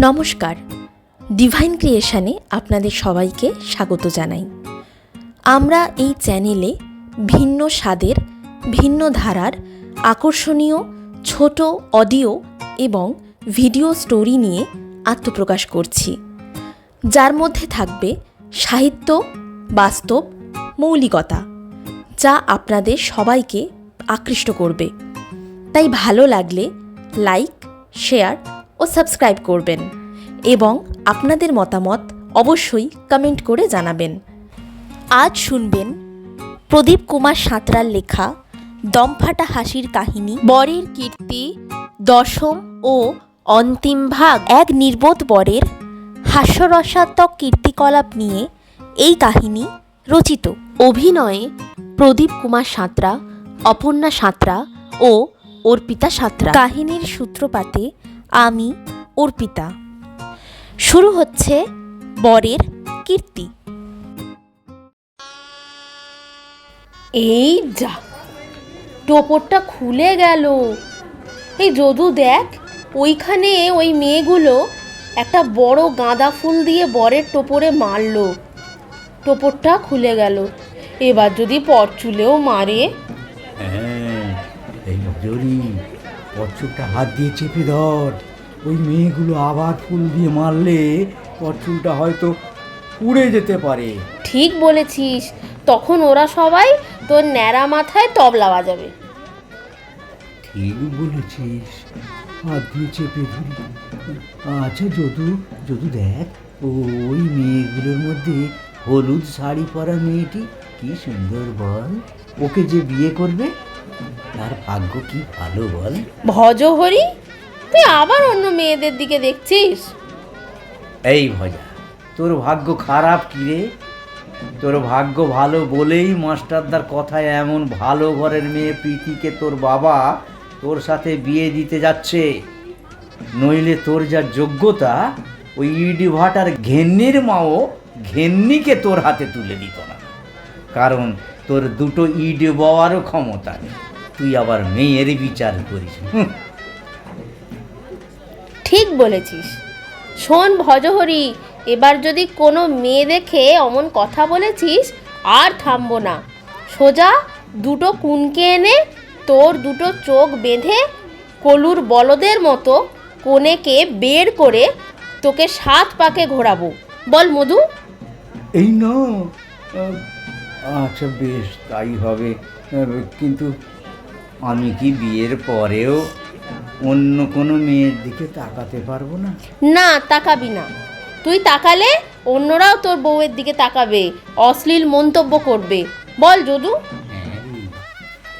নমস্কার, ডিভাইন ক্রিয়েশনে আপনাদের সবাইকে স্বাগত জানাই। আমরা এই চ্যানেলে ভিন্ন স্বাদের, ভিন্ন ধারার আকর্ষণীয় ছোট অডিও এবং ভিডিও স্টোরি নিয়ে আত্মপ্রকাশ করছি, যার মধ্যে থাকবে সাহিত্য, বাস্তব, মৌলিকতা, যা আপনাদের সবাইকে আকৃষ্ট করবে। তাই ভালো লাগলে লাইক, শেয়ার ও সাবস্ক্রাইব করবেন এবং আপনাদের মতামত অবশ্যই কমেন্ট করে জানাবেন। আজ শুনবেন প্রদীপ কুমার সাঁতরার লেখা দমফাটা হাসির কাহিনী, বরের কীর্তি, দশম ও অন্তিম ভাগ। এক নির্বোধ বরের হাস্যরসাত্মক কীর্তিকলাপ নিয়ে এই কাহিনী রচিত। অভিনয়ে প্রদীপ কুমার সাঁতরা, অপর্ণা সাঁতরা ও অর্পিতা সাঁতরা। কাহিনীর সূত্রপাতে আমি অর্পিতা। শুরু হচ্ছে বরের কীর্তি। এই যা, টোপরটা খুলে গেল। এই যদু দেখ, ওইখানে ওই মেয়েগুলো একটা বড় গাঁদা ফুল দিয়ে বরের টোপরে মারলো। টোপরটা খুলে গেল। এবার যদি পরচুলেও মারে। হ্যাঁ, এই জরি পরচুলটা হাত দিয়ে চেপে ধর। ওই মেয়েগুলো আবার ফুল দিয়ে মারলে পরচুলটা হয়তো উড়ে যেতে পারে। ঠিক বলেছিস, তখন ওরা সবাই তোর ন্যাড়া মাথায় তবলা বাজাবে। ঠিক বলেছিস, হাত দিয়ে চেপে ধরি। আচ্ছা যদু, যদু দেখ, ওই মেয়েগুলোর মধ্যে হলুদ শাড়ি পরা মেয়েটি কি সুন্দর বল। ওকে যে বিয়ে করবে তার ভাগ্য কি ভালো বল। ভজহরি, তুই আবার অন্য মেয়েদের দিকে দেখছিস? এই ভজা, তোর ভাগ্য খারাপ কি রে? তোর ভাগ্য ভালো বলেই মাস্টারদার কথায় এমন ভালো ঘরের মেয়ে প্রীতিকে তোর বাবা তোর সাথে বিয়ে দিতে যাচ্ছে। নইলে তোর যা যোগ্যতা, ওই ইডিভাটার ঘেন্নির মাও ঘেন্নিকে তোর হাতে তুলে দিত না। কারণ তোর দুটো ইড বাওয়ারও ক্ষমতা নেই, তুই আবার মেয়ের বিচার করিস। ঠিক বলেছিস। শোন ভজহরি, এবার যদি কোনো মেয়ে দেখে অমন কথা বলেছিস, আর থামবো না। সোজা দুটো কুনকে এনে তোর দুটো চোখ বেঁধে কলুর বলদের মতো কোনেকে বের করে তোকে 7 পাকে ঘোরাবো। বল মধু। এই না, আচ্ছা বেশ তাই হবে, কিন্তু আমি কি বিয়ের পরেও অন্য কোনো মেয়ের দিকে তাকাতে পারবো না? না, তাকাবি না। তুই তাকালে অন্যরাও তোর বউয়ের দিকে তাকাবে, অশ্লীল মন্তব্য করবে। বল যদু। হ্যাঁ রে,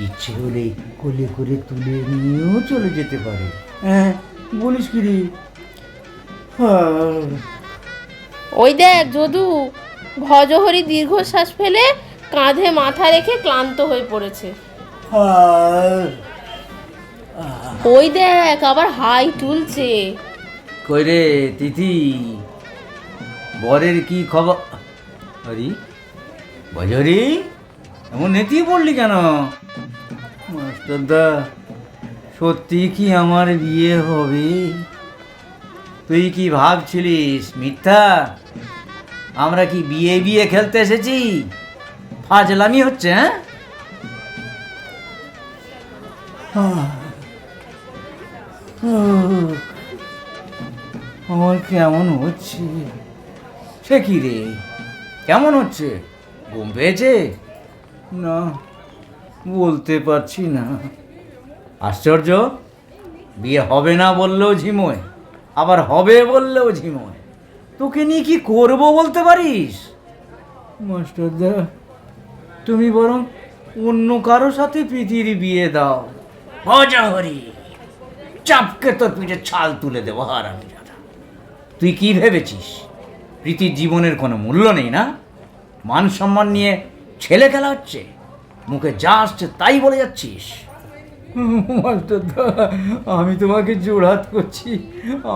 ইচ্ছে হলে কোলে করে তুলে নিয়েও চলে যেতে পারে। হ্যাঁ, বলিস কি রে? ওই দেখ যদু, ভজহরি দীর্ঘশ্বাস ফেলে কাঁধে মাথা রেখে ক্লান্ত হয়ে পড়েছে। ওই দেখ আবার হাই তুলছে। কই রে তিথি, বরের কি খবর? হরি, বজরি, এমন নেতিয়ে পড়লি কেন? মাস্টারদা, সত্যি কি আমার বিয়ে হবে? তুই কি ভাবছিলিস মিথ্যা? আমরা কি বিয়ে বিয়ে খেলতে এসেছি? ফাজলামি হচ্ছে? হ্যাঁ, আমার কেমন হচ্ছে। সে কি রে, কেমন হচ্ছে? ঘুম পেয়েছে? না, বলতে পারছি না। আশ্চর্য, বিয়ে হবে না বললেও ঝিমোয়, আবার হবে বললেও ঝিমোয়। তোকে নিয়ে কি করব বলতে পারিস? মাস্টারদা, তুমি বরং অন্য কারো সাথে প্রীতির বিয়ে দাও। ভজহরি, চাপকে তোর পিঠে ছাল তুলে দেবো হারামি দাদা। তুই কি ভেবেছিস প্রীতির জীবনের কোনো মূল্য নেই না? মান সম্মান নিয়ে ছেলে খেলা হচ্ছে, মুখে যা আসছে তাই বলে যাচ্ছিস। মাস্টারদা, আমি তোমাকে জোড়হাত করছি,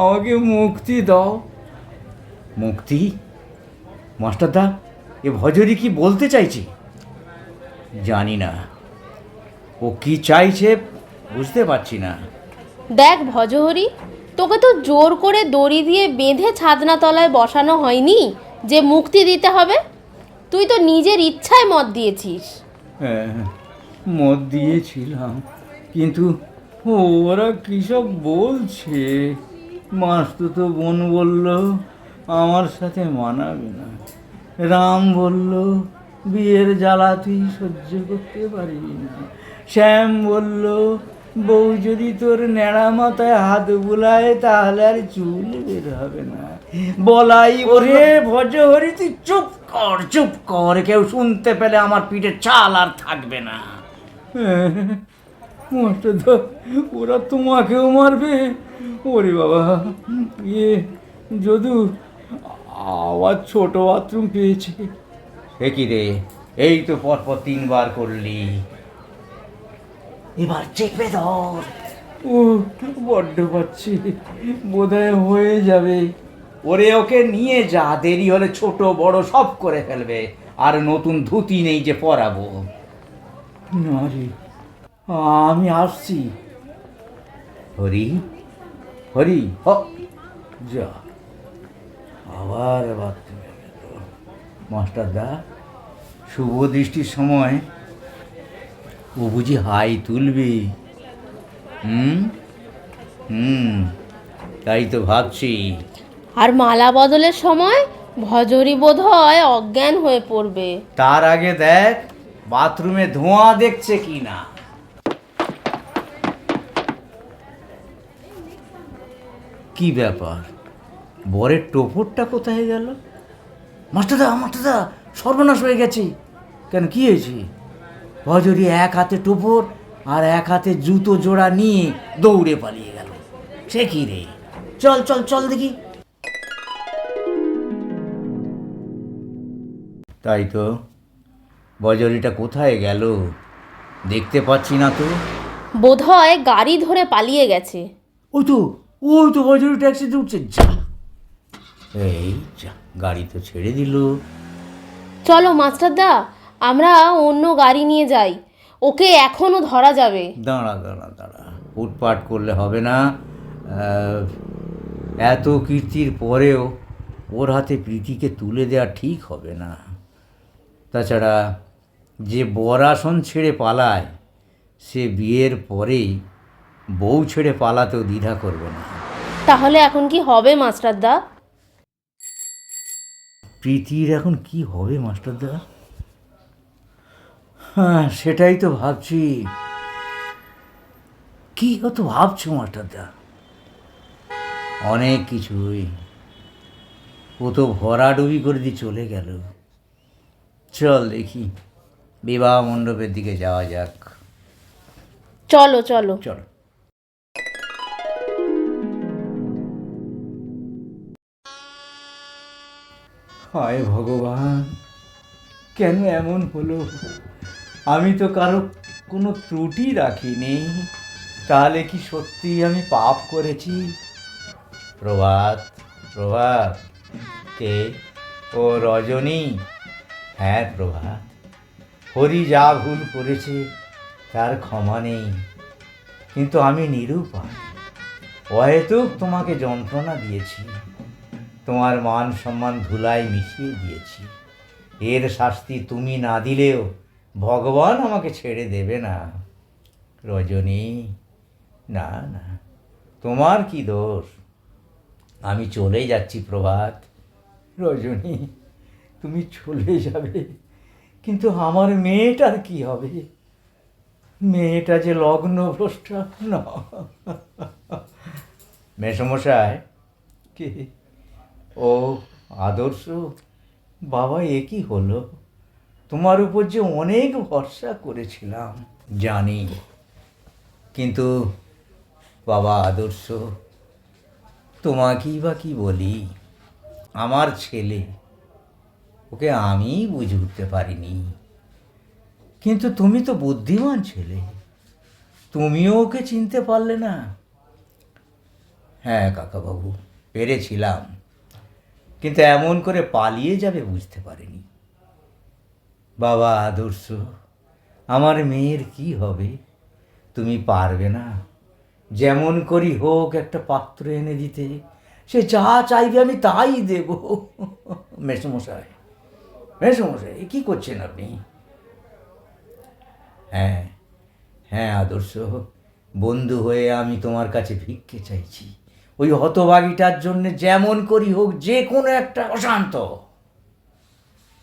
আমাকে মুক্তি দাও। মুক্তি? মাস্টারদা, এ ভজরি কি বলতে চাইছি জানি না। ও কি চাইছে বুঝতে পারছি না। দেখ ভজহরি, তোকে তো জোর করে দড়ি দিয়ে বেঁধে ছাদনা তলায় বসানো হয়নি যে মুক্তি দিতে হবে। তুই তো নিজের ইচ্ছায় মত দিয়েছিস। হ্যাঁ, মত দিয়েছিলাম, কিন্তু ওরা কী সব বলছে। মাসতুতো বোন বলল আমার সাথে মানাবে না, রাম বলল বিয়ের জ্বালা তুই সহ্য করতে পারবি না, শ্যাম বলল বউ যদি তোর ন্যাড়া মাথায় হাত বুলায় তাহলে আর চুল বের হবে না। বলাই ওরে ভজহরি তুই চুপ কর, চুপ কর, কেউ শুনতে পেলে আমার পিঠে চাল আর থাকবে না। মাস্টারদা, ওরা তোমাকেও মারবে? ওরে বাবা, ইয়ে যদু আবার ছোট বাথরুম পেয়েছে। সে কি রে, এই তো পরপর 3 বার করলি, এবার চেপে ধর। ও বড্ড পাচ্ছি, বোধহয় হয়ে যাবে। ওরে ওকে নিয়ে যা, দেরি হলে ছোট বড় সব করে ফেলবে, আর নতুন ধুতি নেই যে পরাবো। না রে, আমি আসছি। হরি হরি হ, যা আবার বাথরুমে গেল। মাস্টারদা, শুভ দৃষ্টির সময় ও বুঝি হাই তুলবি? হুম হুম, তাই তো ভাবছি। আর মালা বদলের সময় ভজহরি বোধ হয় অজ্ঞান হয়ে পড়বে। তার আগে দেখ বাথরুমে ধোঁয়া দেখছে কি না। কি ব্যাপার, বরের টোপরটা কোথায় গেল? মাস্টারদা, মাস্টারদা, সর্বনাশ হয়ে গেছে। কেন, কি হয়েছে? ভজহরি এক হাতে টোপর আর এক হাতে জুতো জোড়া নিয়ে দৌড়ে পালিয়ে গেল। সে কি রে, চল চল চল দেখি। তাই তো, ভজহরিটা কোথায় গেল দেখতে পাচ্ছি না তো। বোধ হয় গাড়ি ধরে পালিয়ে গেছে। ওই তো, ওই তো ভজহরি ট্যাক্সিতে উঠছে। যা, এই যা, গাড়ি তো ছেড়ে দিল। চলো মাস্টারদা, আমরা অন্য গাড়ি নিয়ে যাই, ওকে এখনো ধরা যাবে। দাঁড়া দাঁড়া দাঁড়া, উটপাট করলে হবে না। এত কীর্তির পরেও ওর হাতে প্রীতিকে তুলে দেওয়া ঠিক হবে না। তাছাড়া যে বর আসন ছেড়ে পালায় সে বিয়ের পরেই বউ ছেড়ে পালাতেও দ্বিধা করবে না। তাহলে এখন কি হবে মাস্টারদা? প্রীতির এখন কি হবে মাস্টারদা? হ্যাঁ, সেটাই তো ভাবছি। কি হত ভাবছো মাস্টারদা? অনেক কিছুই। ও তো ভরাডুবি করে দিয়ে চলে গেল। চল দেখি বিবাহ মণ্ডপের দিকে যাওয়া যাক। চলো চলো। চলো। হায় ভগবান, কেন এমন হলো? আমি তো কারো কোনো ত্রুটি রাখিনি। তাহলে কি সত্যি আমি পাপ করেছি? প্রভাত, প্রভাত। কে? ও রজনী? হ্যাঁ প্রভাত, হরি যা ভুল করেছে তার ক্ষমা নেই, কিন্তু আমি নিরুপায়। অহেতুক তোমাকে যন্ত্রণা দিয়েছি, তোমার মান সম্মান ধুলায় মিশিয়ে দিয়েছি। এর শাস্তি তুমি না দিলেও ভগবান আমাকে ছেড়ে দেবে না। রজনী, না না, তোমার কি দোষ? আমি চলে যাচ্ছি প্রভাত। রজনী, তুমি চলে যাবে, কিন্তু আমার মেয়েটার কি হবে? মেয়েটা যে লগ্নভ্রষ্টা। না, মেসমশাই। কে? ও আদর্শ। বাবা, এ কি হলো? তোমার উপর যে অনেক ভরসা করেছিলাম। জানি, কিন্তু বাবা আদর্শ, তোমাকেই বা কি বলি? আমার ছেলে, ওকে আমি বুঝে উঠতে পারিনি, কিন্তু তুমি তো বুদ্ধিমান ছেলে, তুমিও ওকে চিনতে পারলে না। হ্যাঁ কাকাবাবু, পেরেছিলাম, কিন্তু এমন করে পালিয়ে যাবে বুঝতে পারিনি। বাবা আদর্শ, আমার মেয়ের কি হবে? তুমি পারবে না, যেমন করি হোক একটা পাত্র এনে দিতে, সে যা চাইবে আমি তাই দেব। মেসমশাই, মেসমশাই, কী করছেন আপনি? হ্যাঁ হ্যাঁ আদর্শ, বন্ধু হয়ে আমি তোমার কাছে ভিক্ষে চাইছি, ওই হতভাগীটার জন্য যেমন করি হোক যে কোনো একটা। অশান্ত,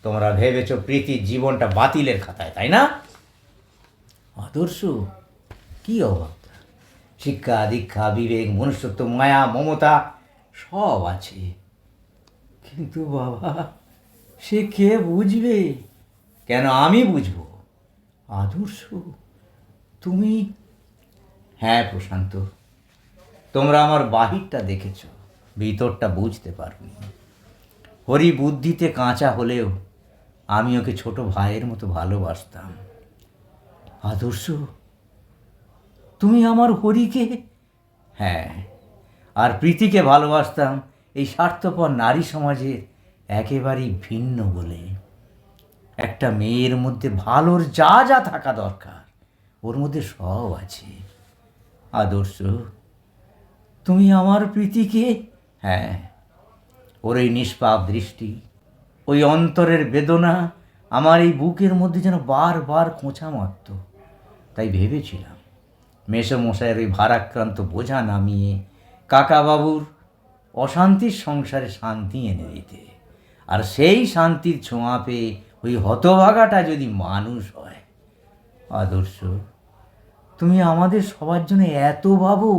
তোমরা ভেবেছ প্রীতির জীবনটা বাতিলের খাতায়, তাই না? আদর্শ, কি অভাব? শিক্ষা, দীক্ষা, বিবেক, মনুষ্যত্ব, মায়া, মমতা সব আছে, কিন্তু বাবা সে কে বুঝবে? কেন আমি বুঝবো? আদর্শ, তুমি। হ্যাঁ প্রশান্ত, তোমরা আমার বাহিরটা দেখেছ, ভিতরটা বুঝতে পারোনি। হরি বুদ্ধিতে কাঁচা হলেও আমি ওকে ছোট ভাইয়ের মতো ভালোবাসতাম। আদর্শ, তুমি আমার হরিকে, হ্যাঁ, আর প্রীতিকে ভালোবাসতাম এই স্বার্থপর নারী সমাজের একেবারেই ভিন্ন বলে। একটা মেয়ের মধ্যে ভালোর যা যা থাকা দরকার ওর মধ্যে সব আছে। আদর্শ, তুমি আমার প্রীতিকে, হ্যাঁ, ওর এই নিষ্পাপ দৃষ্টি, ওই অন্তরের বেদনা আমার এই বুকের মধ্যে যেন বারবার খোঁচা মারত। তাই ভেবেছিলাম মেসোমশাইয়ের ওই ভারাক্রান্ত বোঝা নামিয়ে কাকাবাবুর অশান্তির সংসারে শান্তি এনে দিতে, আর সেই শান্তির ছোঁয়া পেয়ে ওই হতভাগাটা যদি মানুষ হয়। আদর্শ, তুমি আমাদের সবার জন্য এত ভাবো,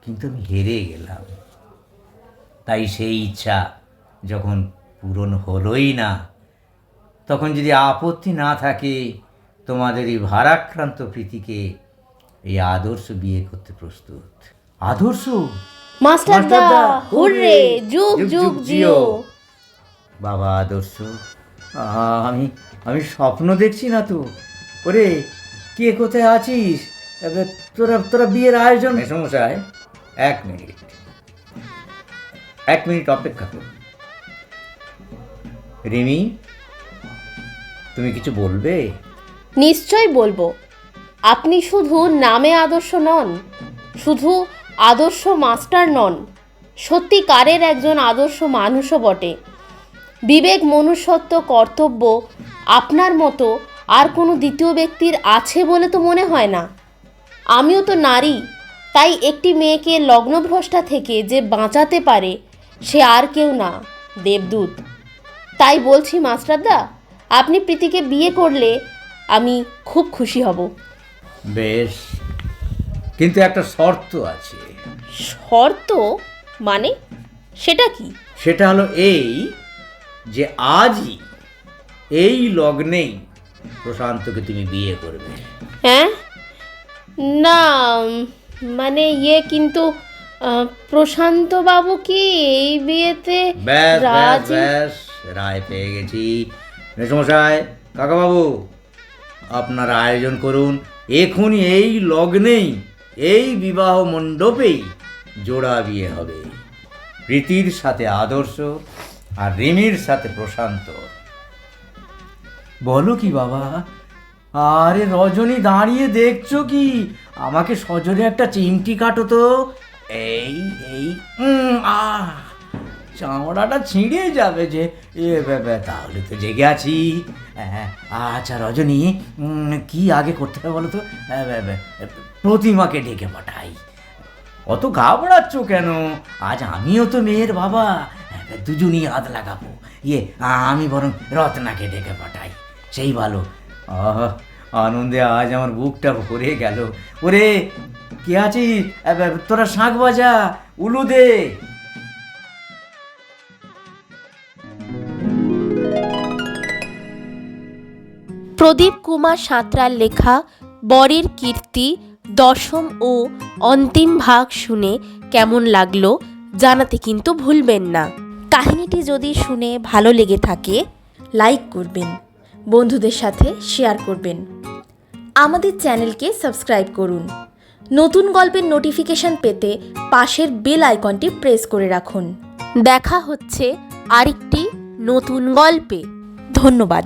কিন্তু আমি হেরে গেলাম। তাই সেই ইচ্ছা যখন পূরণ হলোই না, তখন যদি আপত্তি না থাকে, তোমাদের এই ভারাক্রান্ত প্রীতিকে এই আদর্শ বিয়ে করতে প্রস্তুত। আদর্শ, মাস্টারদা, হুররে, যুগ যুগ জিও। বাবা আদর্শ, আমি আমি স্বপ্ন দেখছি না তো? ওরে, কে কোথায় আছিস? এবার তোরা তোরা বিয়ের আয়োজন। মেসমশাই, এক মিনিট অপেক্ষা করুন। রিমি, তুমি কিছু বলবে? নিশ্চয় বলবো। আপনি শুধু নামে আদর্শ নন, শুধু আদর্শ মাস্টার নন, সত্যিকারের একজন আদর্শ মানুষও বটে। বিবেক, মনুষ্যত্ব, কর্তব্য আপনার মতো আর কোনো দ্বিতীয় ব্যক্তির আছে বলে তো মনে হয় না। আমিও তো নারী, তাই একটি মেয়েকে লগ্নভ্রষ্টা থেকে যে বাঁচাতে পারে সে আর কেউ না, দেবদূত। তাই বলছি মাস্টারদা, আপনি প্রীতিকে বিয়ে করলে আমি খুব খুশি হব। বেশ, কিন্তু একটা শর্ত আছে। শর্ত মানে? সেটা কি? সেটা হলো এই যে আজই এই লগ্নেই প্রশান্তকে তুমি বিয়ে করবে। হ্যাঁ, না মানে কিন্তু প্রশান্ত বাবু কি এই বিয়েতে ব্যাস ব্যাস রাজি? ব্যাস, রায় পেয়ে গেছি। মেসমশাই, কাকাবাবু, আপনারা আয়োজন করুন। এখনই এই লগ্নেই, এই বিবাহ মণ্ডপেই জোড়া বিয়ে হবে। প্রীতির সাথে আদর্শ আর রিমির সাথে প্রশান্ত। বলো কি বাবা? আরে রজনী, দাঁড়িয়ে দেখছো কি? আমাকে সজোরে একটা চিমটি কাটো তো। এই এই চামড়াটা ছিঁড়ে যাবে যে। তাহলে তো জেগে আছি। আচ্ছা রজনী, কি আগে করতে হবে বলো তো? প্রতিমাকে ডেকে পাঠাই। অত ঘাবড়াচ্ছ কেন? আজ আমিও তো মেয়ের বাবা, দুজনই হাত লাগাবো। আমি বরং রত্নাকে ডেকে পাঠাই, সেই ভালো। আনন্দে আজ আমার বুকটা ভরে গেল। ওরে, কে আছিস? তোরা শাঁখ বাজা, উলু দে। প্রদীপ কুমার সাঁতরার লেখা বরের কীর্তি দশম ও অন্তিম ভাগ শুনে কেমন লাগলো জানাতে কিন্তু ভুলবেন না। কাহিনীটি যদি শুনে ভালো লেগে থাকে, লাইক করবেন, বন্ধুদের সাথে শেয়ার করবেন। আমাদের চ্যানেলকে সাবস্ক্রাইব করুন। নতুন গল্পের নোটিফিকেশন পেতে পাশের বেল আইকনটি প্রেস করে রাখুন। দেখা হচ্ছে আরেকটি নতুন গল্পে। ধন্যবাদ।